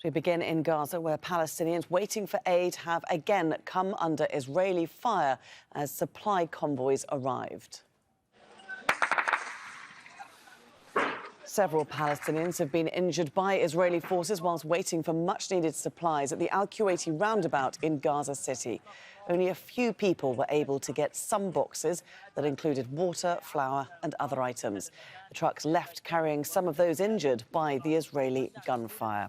We begin in Gaza, where Palestinians waiting for aid have again come under Israeli fire as supply convoys arrived. Several Palestinians have been injured by Israeli forces whilst waiting for much-needed supplies at the Al-Kuwaiti roundabout in Gaza City. Only a few people were able to get some boxes that included water, flour and other items. The trucks left carrying some of those injured by the Israeli gunfire.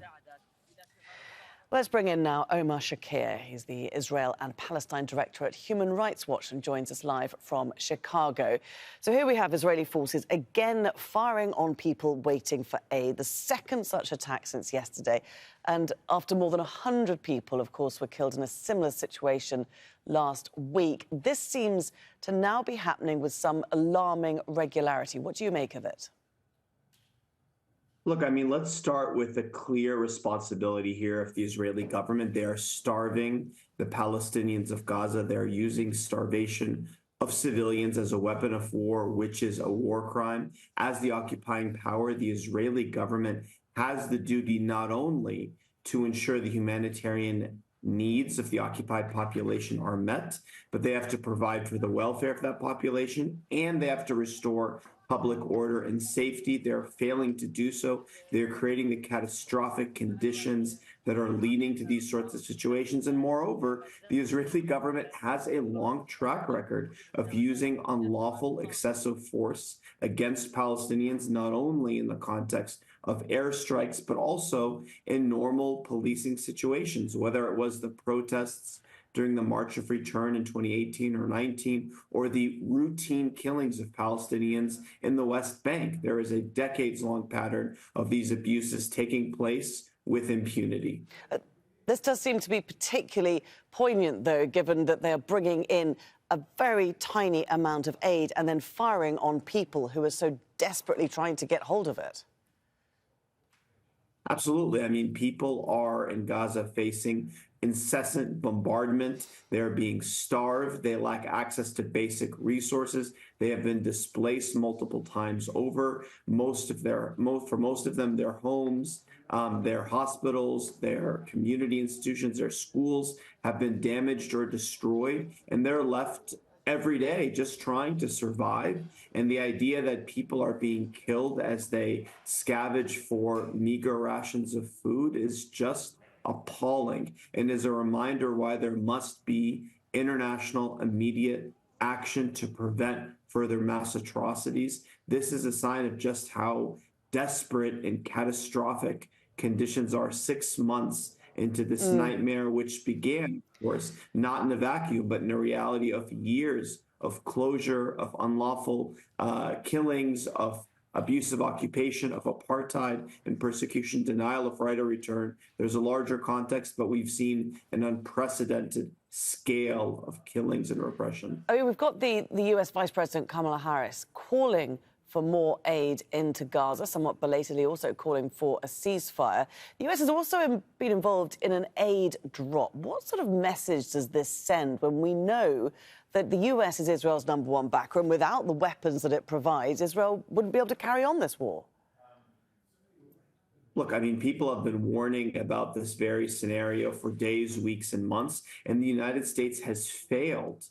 Let's bring in now Omar Shakir. He's the Israel and Palestine director at Human Rights Watch and joins us live from Chicago. So here we have Israeli forces again firing on people waiting for aid, the second such attack since yesterday. And after more than 100 people, of course, were killed in a similar situation last week. This seems to now be happening with some alarming regularity. What do you make of it? Look, I mean, let's start with the clear responsibility here of the Israeli government. They are starving the Palestinians of Gaza. They're using starvation of civilians as a weapon of war, which is a war crime. As the occupying power, the Israeli government has the duty not only to ensure the humanitarian needs of the occupied population are met, but they have to provide for the welfare of that population, and they have to restore public order and safety. They're failing to do so. They're creating the catastrophic conditions that are leading to these sorts of situations. And moreover, the Israeli government has a long track record of using unlawful excessive force against Palestinians, not only in the context of airstrikes, but also in normal policing situations, whether it was the protests during the March of Return in 2018 or 19, or the routine killings of Palestinians in the West Bank. There is a decades-long pattern of these abuses taking place with impunity. This does seem to be particularly poignant, though, given that they are bringing in a very tiny amount of aid and then firing on people who are so desperately trying to get hold of it. Absolutely. I mean, people are in Gaza facing incessant bombardment. They're being starved. They lack access to basic resources. They have been displaced multiple times over. For most of them, their homes, their hospitals, their community institutions, their schools have been damaged or destroyed, and they're left every day just trying to survive. And the idea that people are being killed as they scavenge for meager rations of food is just appalling, and is a reminder why there must be international immediate action to prevent further mass atrocities. This is a sign of just how desperate and catastrophic conditions are 6 months into this nightmare, which began, of course, not in a vacuum, but in a reality of years of closure, of unlawful killings, of abusive occupation, of apartheid and persecution, denial of right of return. There's a larger context, but we've seen an unprecedented scale of killings and repression. I mean, we've got the US Vice President Kamala Harris calling for more aid into Gaza, somewhat belatedly also calling for a ceasefire. The US has also been involved in an aid drop. What sort of message does this send when we know that the US is Israel's #1 backer, and without the weapons that it provides, Israel wouldn't be able to carry on this war? Look, I mean, people have been warning about this very scenario for days, weeks, and months, and the United States has failed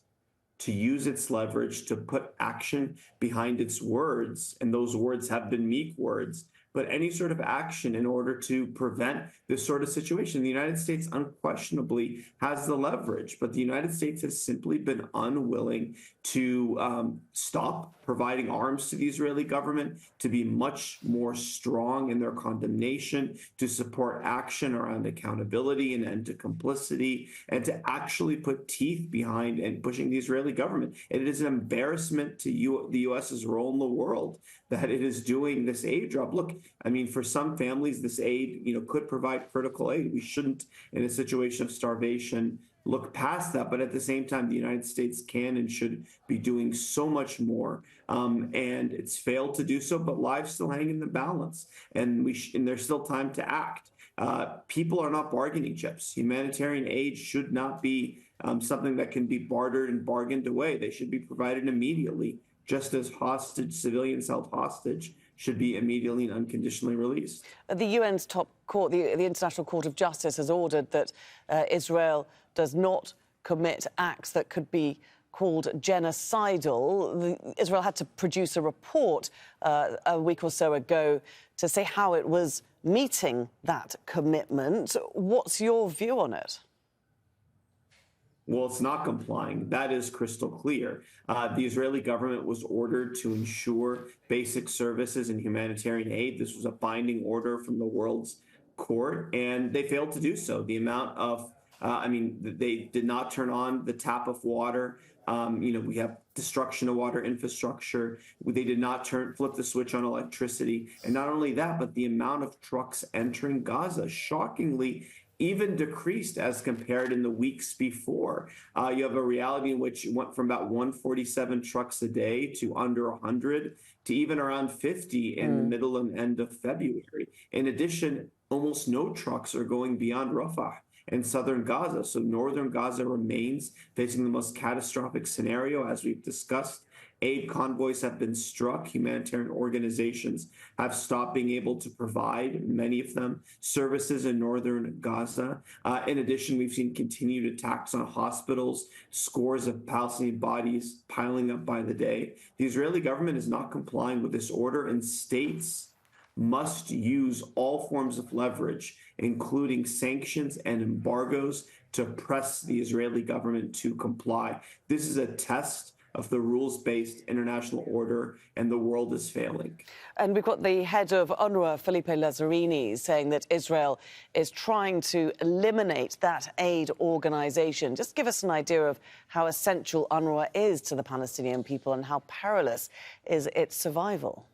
to use its leverage to put action behind its words. And those words have been meek words, but any sort of action in order to prevent this sort of situation. The United States unquestionably has the leverage, but the United States has simply been unwilling to stop providing arms to the Israeli government, to be much more strong in their condemnation, to support action around accountability and end to complicity, and to actually put teeth behind and pushing the Israeli government. And it is an embarrassment to the U.S.'s role in the world that it is doing this aid drop. Look, I mean, for some families, this aid, could provide critical aid. We shouldn't, in a situation of starvation, look past that. But at the same time, the United States can and should be doing so much more. And it's failed to do so, but lives still hang in the balance. And there's still time to act. People are not bargaining chips. Humanitarian aid should not be something that can be bartered and bargained away. They should be provided immediately, just as civilians held hostage should be immediately and unconditionally released. The UN's top court, the International Court of Justice, has ordered that Israel does not commit acts that could be called genocidal. Israel had to produce a report a week or so ago to say how it was meeting that commitment. What's your view on it? Well, it's not complying. That is crystal clear. The Israeli government was ordered to ensure basic services and humanitarian aid. This was a binding order from the world's court, and they failed to do so. The amount of, they did not turn on the tap of water. We have destruction of water infrastructure. They did not flip the switch on electricity. And not only that, but the amount of trucks entering Gaza, shockingly, even decreased as compared in the weeks before. You have a reality in which it went from about 147 trucks a day to under 100 to even around 50 in the middle and end of February. In addition, almost no trucks are going beyond Rafah in southern Gaza. So northern Gaza remains facing the most catastrophic scenario, as we've discussed. Aid convoys have been struck. Humanitarian organizations have stopped being able to provide, many of them, services in northern Gaza. In addition, we've seen continued attacks on hospitals, scores of Palestinian bodies piling up by the day. The Israeli government is not complying with this order, and states must use all forms of leverage, including sanctions and embargoes, to press the Israeli government to comply. This is a test of the rules-based international order, and the world is failing. And we've got the head of UNRWA, Filippo Lazzarini, saying that Israel is trying to eliminate that aid organization. Just give us an idea of how essential UNRWA is to the Palestinian people and how perilous is its survival.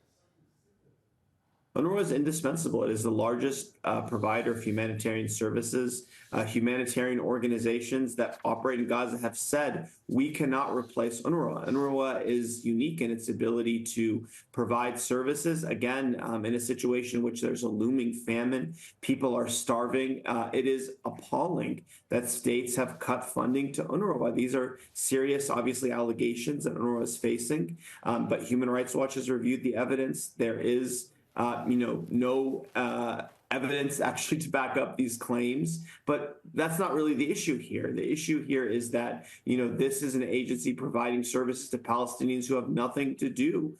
UNRWA is indispensable. It is the largest provider of humanitarian services. Humanitarian organizations that operate in Gaza have said, we cannot replace UNRWA. UNRWA is unique in its ability to provide services. Again, in a situation in which there's a looming famine, people are starving. It is appalling that states have cut funding to UNRWA. These are serious, obviously, allegations that UNRWA is facing. But Human Rights Watch has reviewed the evidence. There is no evidence actually to back up these claims. But that's not really the issue here. The issue here is that, this is an agency providing services to Palestinians who have nothing to do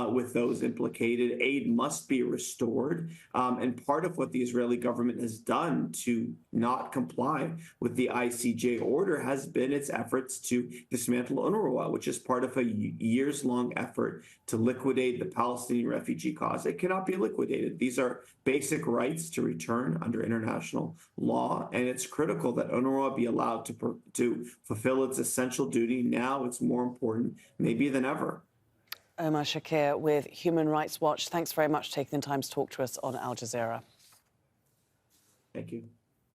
with those implicated. Aid must be restored. And part of what the Israeli government has done to not comply with the ICJ order has been its efforts to dismantle UNRWA, which is part of a years-long effort to liquidate the Palestinian refugee cause. It cannot be liquidated. These are basic rights to return under international law, and it's critical that UNRWA be allowed to fulfill its essential duty. Now it's more important, maybe than ever. Omar Shakir with Human Rights Watch. Thanks very much for taking the time to talk to us on Al Jazeera. Thank you.